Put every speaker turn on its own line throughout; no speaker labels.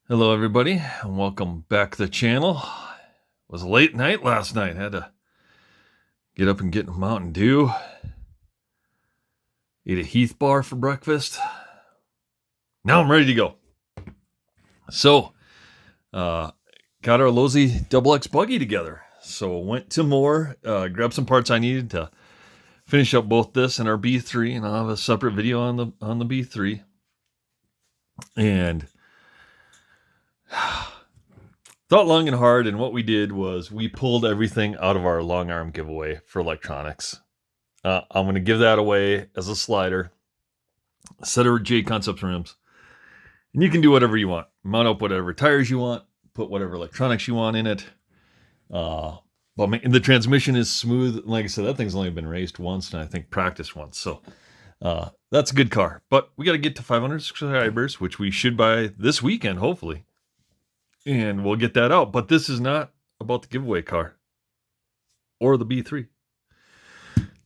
Hello, everybody, and welcome back to the channel. It was a late night last night. Had to get up and get a Mountain Dew. Ate a Heath bar for breakfast. Now I'm ready to go. So, got our Losi XX buggy together. So went to Moore, grabbed some parts I needed to finish up both this and our B3, and I'll have a separate video on the B3. And thought long and hard, and what we did was we pulled everything out of our long arm giveaway for electronics. I'm going to give that away as a slider, a set of J Concepts rims, and you can do whatever you want. Mount up whatever tires you want, put whatever electronics you want in it. But the transmission is smooth. Like I said, that thing's only been raced once, and I think practiced once. So that's a good car. But we got to get to 500 subscribers, which we should by this weekend, hopefully. And we'll get that out. But this is not about the giveaway car or the B3.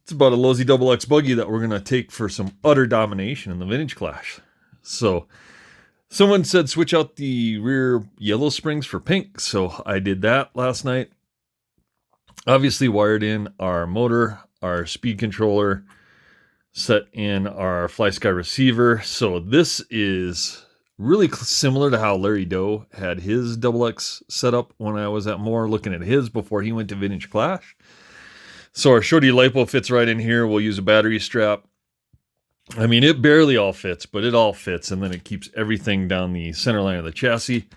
It's about a Losi XX buggy that we're going to take for some utter domination in the vintage clash. So someone said switch out the rear yellow springs for pink. So I did that last night. Obviously wired in our motor, our speed controller, set in our Fly Sky receiver. So this is really similar to how Larry Doe had his XX set up when I was at Moore looking at his before he went to Vintage Clash. So our shorty lipo fits right in here. We'll use a battery strap. I mean, it barely all fits, but it all fits, and then it keeps everything down the center line of the chassis.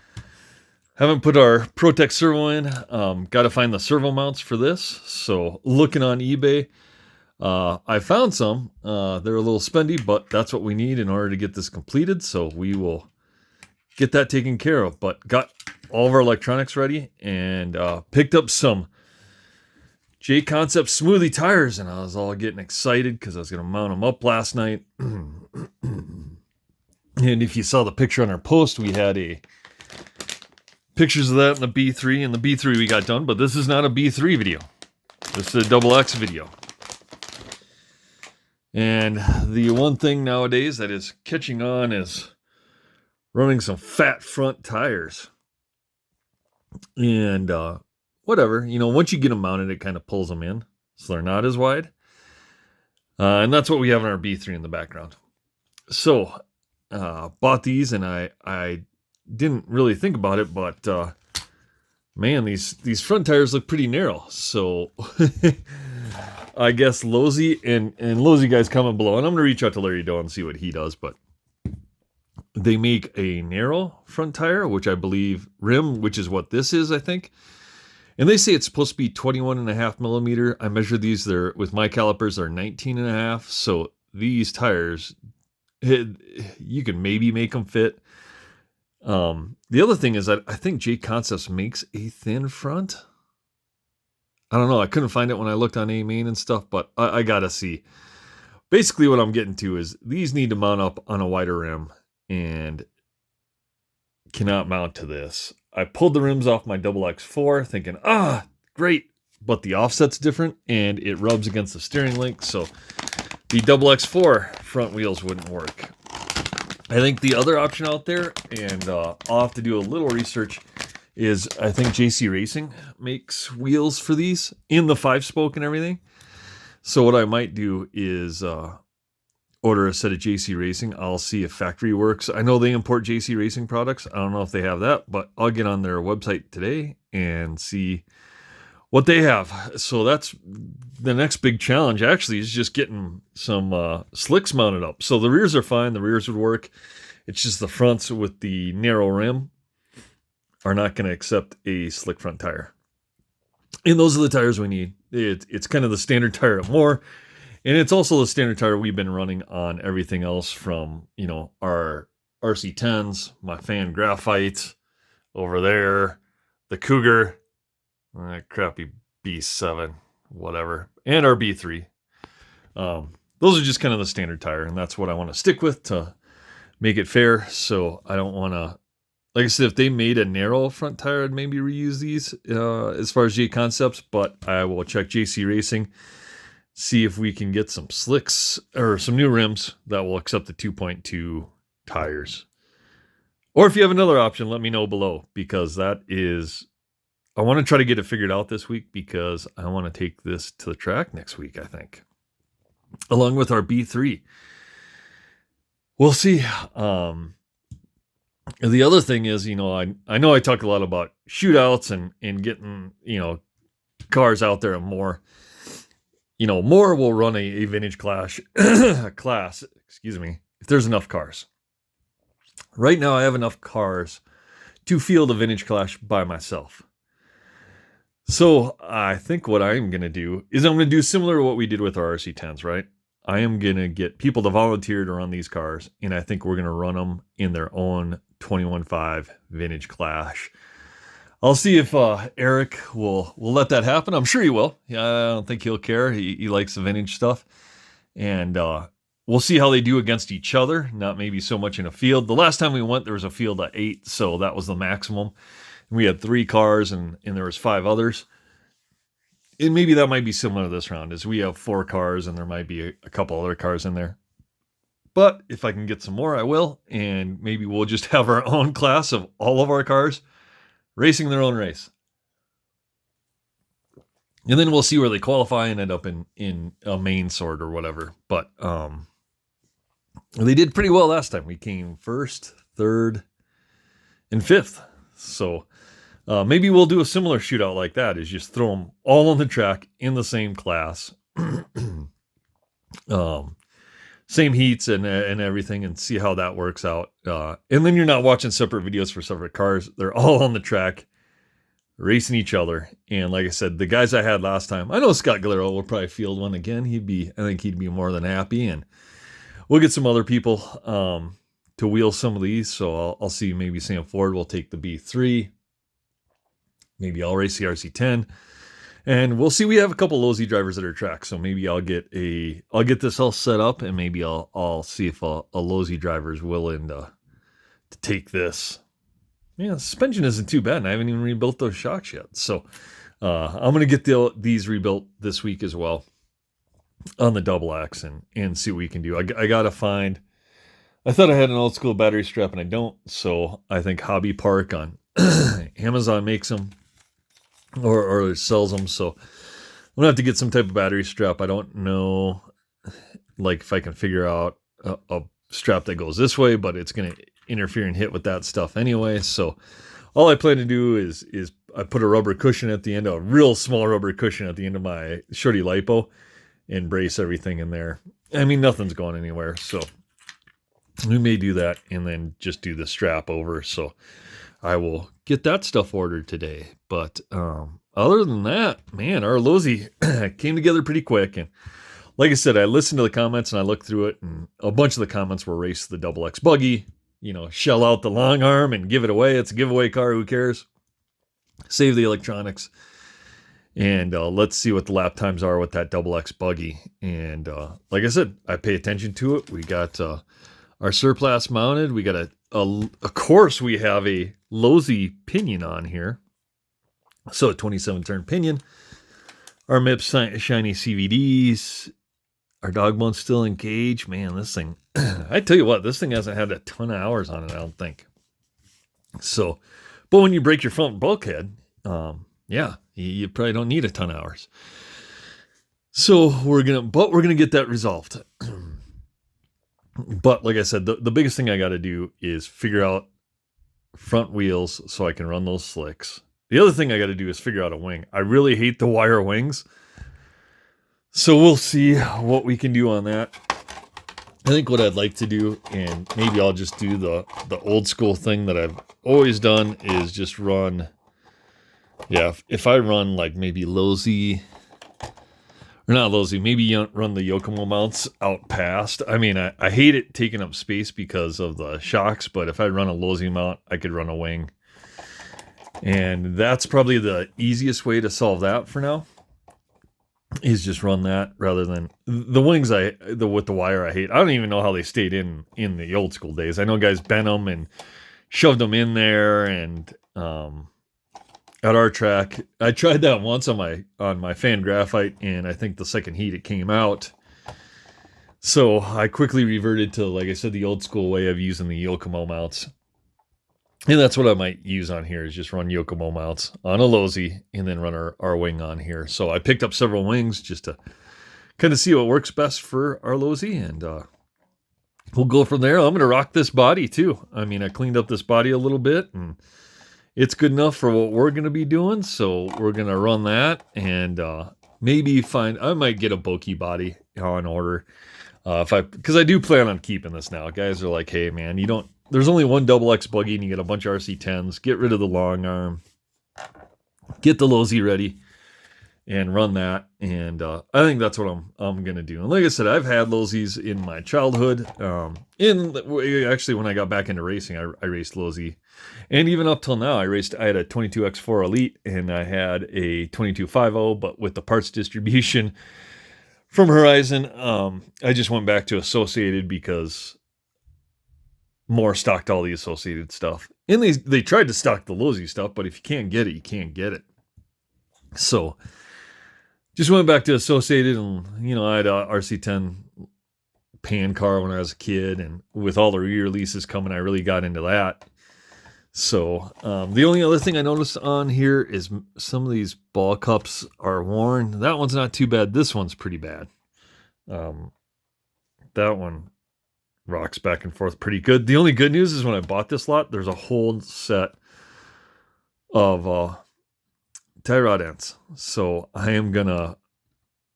Haven't put our Protect servo in. Got to find the servo mounts for this. So looking on eBay, I found some. They're a little spendy, but that's what we need in order to get this completed. So we will get that taken care of. But got all of our electronics ready and picked up some J Concept smoothie tires, and I was all getting excited because I was going to mount them up last night. And if you saw the picture on our post, we had pictures of that in the B3, and the B3 we got done, but this is not a B3 video. This is a XX video. And the one thing nowadays that is catching on is running some fat front tires. And whatever, once you get them mounted, it kind of pulls them in, so they're not as wide. And that's what we have in our B3 in the background. So bought these, and I didn't really think about it, but man, these front tires look pretty narrow. So I guess Losi and Losi guys, comment below, and I'm gonna reach out to Larry Doe and see what he does. But they make a narrow front tire, which I believe rim, which is what this is, I think. And they say it's supposed to be 21.5 millimeter. I measured these. They're with my calipers. They're 19.5. So these tires, you can maybe make them fit. The other thing is that I think J Concepts makes a thin front. I don't know. I couldn't find it when I looked on A-Main and stuff, but I gotta see. Basically, what I'm getting to is these need to mount up on a wider rim and cannot mount to this. I pulled the rims off my XX4 thinking, great, but the offset's different and it rubs against the steering link, so the XX4 front wheels wouldn't work. I think the other option out there, and I'll have to do a little research, is I think JC Racing makes wheels for these in the 5-spoke and everything. So what I might do is order a set of JC Racing. I'll see if factory works. I know they import JC Racing products. I don't know if they have that, but I'll get on their website today and see what they have. So that's the next big challenge, actually, is just getting some slicks mounted up. So the rears are fine. The rears would work. It's just the fronts with the narrow rim are not going to accept a slick front tire. And those are the tires we need. It's kind of the standard tire at Moore. And it's also the standard tire we've been running on everything else from, our RC10s, my Fan Graphite over there, the Cougar, that crappy B7, whatever, and our B3. Those are just kind of the standard tire, and that's what I want to stick with to make it fair. So I don't want to, like I said, if they made a narrow front tire, I'd maybe reuse these as far as J Concepts, but I will check JC Racing, see if we can get some slicks or some new rims that will accept the 2.2 tires. Or if you have another option, let me know below, because that is, I want to try to get it figured out this week, because I want to take this to the track next week, I think, along with our B3. We'll see. The other thing is, I know I talk a lot about shootouts and getting, cars out there and more. More will run a vintage class, excuse me, if there's enough cars. Right now, I have enough cars to field a vintage clash by myself. So I think what I'm going to do is I'm going to do similar to what we did with our RC10s, right? I am going to get people to volunteer to run these cars, and I think we're going to run them in their own 21.5 vintage clash. I'll see if Eric will let that happen. I'm sure he will. Yeah, I don't think he'll care. He likes the vintage stuff. And we'll see how they do against each other, not maybe so much in a field. The last time we went, there was a field of 8, so that was the maximum. We had 3 cars, and there was 5 others. And maybe that might be similar to this round, is we have 4 cars, and there might be a couple other cars in there. But if I can get some more, I will. And maybe we'll just have our own class of all of our cars racing their own race. And then we'll see where they qualify and end up in a main sort or whatever. But they did pretty well last time. We came 1st, 3rd, and 5th. So maybe we'll do a similar shootout like that, is just throw them all on the track in the same class. Same heats and everything, and see how that works out. And then you're not watching separate videos for separate cars. They're all on the track, racing each other. And like I said, the guys I had last time, I know Scott Galero will probably field one again. I think he'd be more than happy. And we'll get some other people to wheel some of these. So I'll see, maybe Sam Ford will take the B3. Maybe I'll race the RC10. And we'll see. We have a couple Losi drivers at our track, so maybe I'll get this all set up, and maybe I'll see if a Losi driver is willing to take this. Yeah, the suspension isn't too bad, and I haven't even rebuilt those shocks yet. So I'm gonna get these rebuilt this week as well on the double X and see what we can do. I gotta find. I thought I had an old school battery strap, and I don't. So I think Hobby Park on Amazon makes them. Or sells them, so I'm gonna have to get some type of battery strap. I don't know, like, if I can figure out a strap that goes this way, but it's gonna interfere and hit with that stuff anyway. So all I plan to do is I put a rubber cushion at the end, a real small rubber cushion at the end of my shorty lipo, and brace everything in there. I mean, nothing's going anywhere, so we may do that and then just do the strap over. So I will get that stuff ordered today. But other than that, man, our Losi came together pretty quick. And like I said, I listened to the comments and I looked through it, and a bunch of the comments were race the double X buggy, shell out the long arm and give it away. It's a giveaway car. Who cares? Save the electronics. And let's see what the lap times are with that double X buggy. And like I said, I pay attention to it. We got our surplus mounted. We got of course, we have a Losi pinion on here. So a 27 turn pinion. Our MIPS shiny CVDs. Our dog bone's still engaged. Man, this thing, I tell you what, this thing hasn't had a ton of hours on it, I don't think. So, but when you break your front bulkhead, yeah, you probably don't need a ton of hours. So we're gonna get that resolved. But like I said, the biggest thing I got to do is figure out front wheels so I can run those slicks. The other thing I got to do is figure out a wing. I really hate the wire wings. So we'll see what we can do on that. I think what I'd like to do, and maybe I'll just do the old school thing that I've always done, is just run. Yeah, if I run like maybe Losi, or not Losi, maybe you run the Yokomo mounts out past. I mean, I hate it taking up space because of the shocks, but if I run a Losi mount, I could run a wing. And that's probably the easiest way to solve that for now, is just run that rather than the wings. With the wire, I hate. I don't even know how they stayed in the old school days. I know guys bent them and shoved them in there, and at our track, I tried that once on my fan graphite, and I think the second heat it came out. So I quickly reverted to, like I said, the old school way of using the Yokomo mounts. And that's what I might use on here is just run Yokomo mounts on a Losi and then run our wing on here. So I picked up several wings just to kind of see what works best for our Losi, and we'll go from there. I'm going to rock this body too. I mean, I cleaned up this body a little bit, and it's good enough for what we're going to be doing. So we're going to run that, and maybe I might get a bulky body on order. Because I do plan on keeping this now. Guys are like, hey man, there's only one double X buggy and you get a bunch of RC10s. Get rid of the long arm. Get the Losi ready and run that. And I think that's what I'm going to do. And like I said, I've had Losis in my childhood. Actually, when I got back into racing, I raced Losi. And even up till now, I had a 22X4 Elite and I had a 2250, but with the parts distribution from Horizon, I just went back to Associated because more stocked all the Associated stuff. And they tried to stock the Losi stuff, but if you can't get it, you can't get it. So just went back to Associated, and I had a RC10 pan car when I was a kid, and with all the re-releases coming, I really got into that. So the only other thing I noticed on here is some of these ball cups are worn. That one's not too bad. This one's pretty bad. That one rocks back and forth pretty good. The only good news is when I bought this lot, there's a whole set of tie rod ends. So I am going to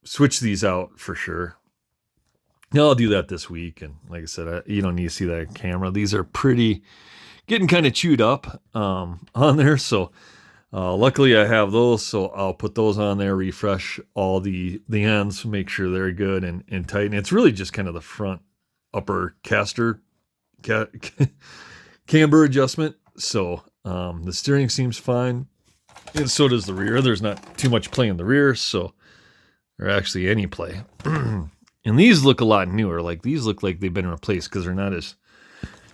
switch these out for sure. I'll do that this week. And like I said, you don't need to see that camera. These are getting kind of chewed up on there. So luckily I have those. So I'll put those on there, refresh all the ends, make sure they're good and tight. And it's really just kind of the front upper caster camber adjustment. So the steering seems fine. And so does the rear. There's not too much play in the rear, or actually any play. And these look a lot newer. Like these look like they've been replaced because they're not as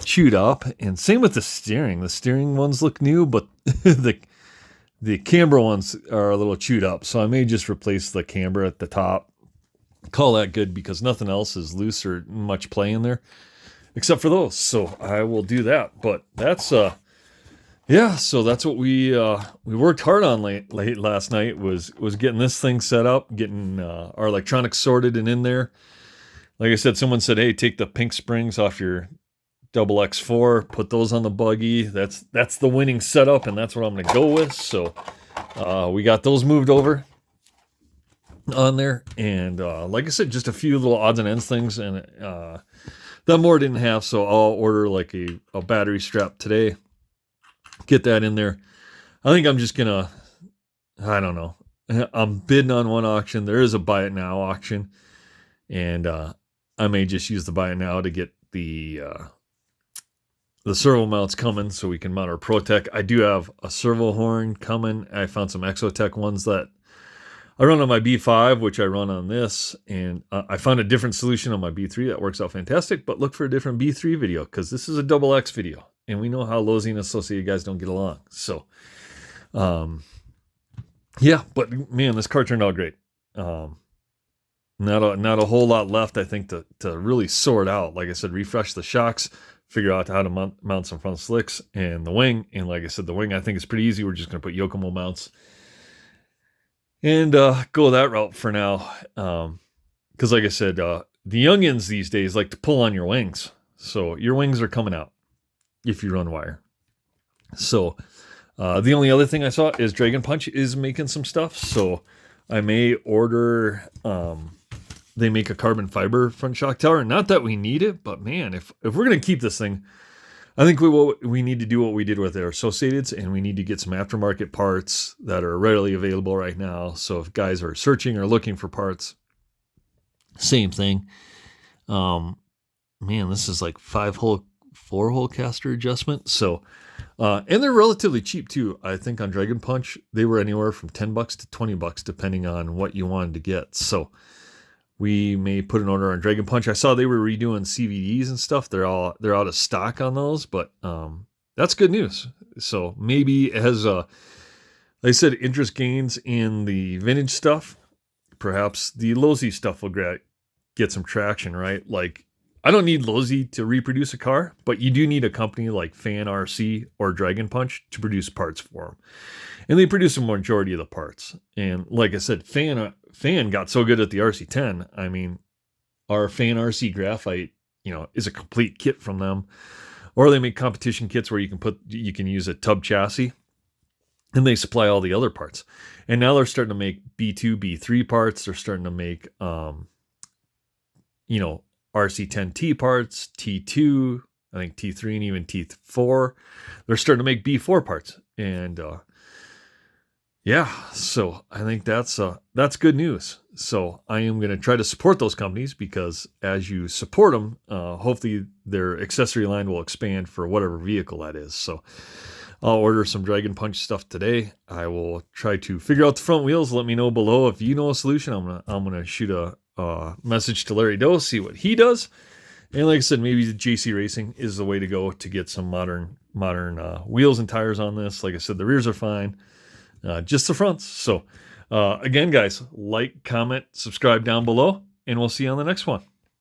chewed up. And same with the steering. The steering ones look new, but the camber ones are a little chewed up. So I may just replace the camber at the top. Call that good because nothing else is loose or much play in there except for those. So I will do that. But that's yeah, so that's what we worked hard on late last night was getting this thing set up, getting our electronics sorted and in there. Like I said, someone said, hey, take the pink springs off your double X4, put those on the buggy. That's the winning setup, and that's what I'm going to go with. So we got those moved over on there. And like I said, just a few little odds and ends things. And that more didn't have, so I'll order like a battery strap today. Get that in there. I think I'm just gonna, I don't know. I'm bidding on one auction. There is a buy it now auction, and I may just use the buy it now to get the servo mounts coming so we can mount our ProTech. I do have a servo horn coming. I found some Exotech ones that I run on my B5, which I run on this, and I found a different solution on my B3 that works out fantastic, but look for a different B3 video because this is a double X video. And we know how Losi and Associated guys don't get along. So, yeah, but man, this car turned out great. Not a whole lot left, I think, to really sort out. Like I said, refresh the shocks, figure out how to mount some front slicks and the wing. And like I said, the wing I think is pretty easy. We're just going to put Yokomo mounts and go that route for now. Because like I said, the youngins these days like to pull on your wings. So your wings are coming out if you run wire. So the only other thing I saw is Dragon Punch is making some stuff. So I may order, they make a carbon fiber front shock tower. Not that we need it, but man, if we're going to keep this thing, I think we need to do what we did with our Associateds, and we need to get some aftermarket parts that are readily available right now. So if guys are searching or looking for parts, same thing. Man, this is like 4-hole caster adjustment. So, and they're relatively cheap too. I think on Dragon Punch, they were anywhere from $10 to $20, depending on what you wanted to get. So we may put an order on Dragon Punch. I saw they were redoing CVDs and stuff. They're out of stock on those, but that's good news. So maybe as like I said, interest gains in the vintage stuff, perhaps the Losi stuff will get some traction, right? Like I don't need Losi to reproduce a car, but you do need a company like Fan RC or Dragon Punch to produce parts for them. And they produce a majority of the parts. And like I said, Fan got so good at the RC10. I mean, our Fan RC graphite, is a complete kit from them. Or they make competition kits where you can use a tub chassis, and they supply all the other parts. And now they're starting to make B2, B3 parts. They're starting to make, RC10T parts, T2, I think T3, and even T4. They're starting to make B4 parts. And so I think that's good news. So I am going to try to support those companies, because as you support them, hopefully their accessory line will expand for whatever vehicle that is. So I'll order some Dragon Punch stuff today. I will try to figure out the front wheels. Let me know below if you know a solution. I'm gonna shoot a message to Larry Doe, see what he does. And like I said, maybe the JC Racing is the way to go to get some modern wheels and tires on this. Like I said, the rears are fine, just the fronts. So again, guys, like, comment, subscribe down below, and we'll see you on the next one.